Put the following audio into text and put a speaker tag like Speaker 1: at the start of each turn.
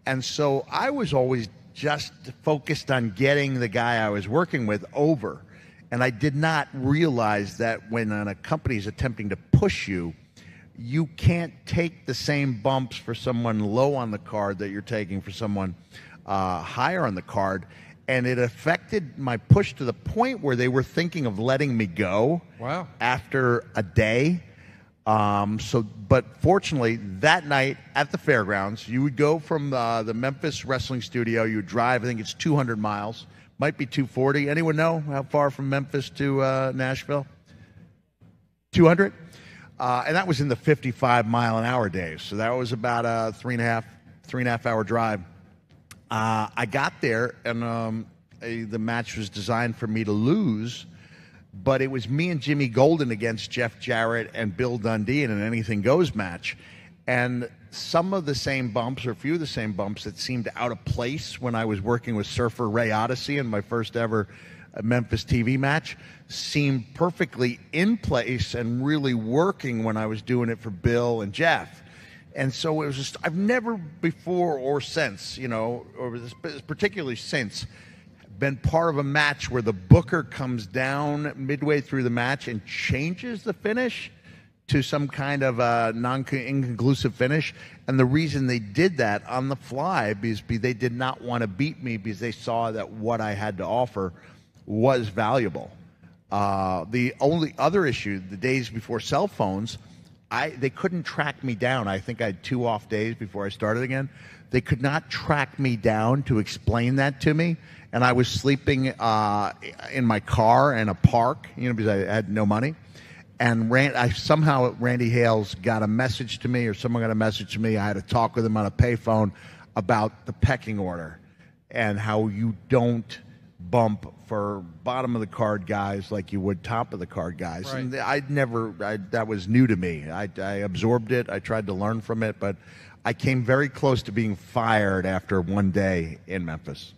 Speaker 1: And so I was always just focused on getting the guy I was working with over. And I did not realize that when a company is attempting to push you, you can't take the same bumps for someone low on the card that you're taking for someone higher on the card. And it affected my push to the point where they were thinking of letting me go.
Speaker 2: Wow.
Speaker 1: After a day. But fortunately, that night at the fairgrounds, you would go from the Memphis wrestling studio. You would drive, I think it's 200 miles, might be 240. Anyone know how far from Memphis to Nashville? 200? And that was in the 55-mile-an-hour days. So that was about a three and a half hour drive. I got there, and the match was designed for me to lose, but it was me and Jimmy Golden against Jeff Jarrett and Bill Dundee in an anything goes match. And some of the same bumps, or a few of the same bumps that seemed out of place when I was working with Surfer Ray Odyssey in my first ever Memphis TV match, seemed perfectly in place and really working when I was doing it for Bill and Jeff. And so it was just, I've never before or since, or particularly since, been part of a match where the booker comes down midway through the match and changes the finish to some kind of a inconclusive finish. And the reason they did that on the fly is they did not want to beat me, because they saw that what I had to offer was valuable. The only other issue, the days before cell phones, they couldn't track me down. I think I had 2 off days before I started again. They could not track me down to explain that to me. And I was sleeping in my car in a park, because I had no money. And somehow Randy Hales got a message to me, or someone got a message to me. I had to talk with him on a payphone about the pecking order and how you don't bump for bottom of the card guys like you would top of the card guys. Right. And that was new to me. I absorbed it. I tried to learn from it, but I came very close to being fired after one day in Memphis.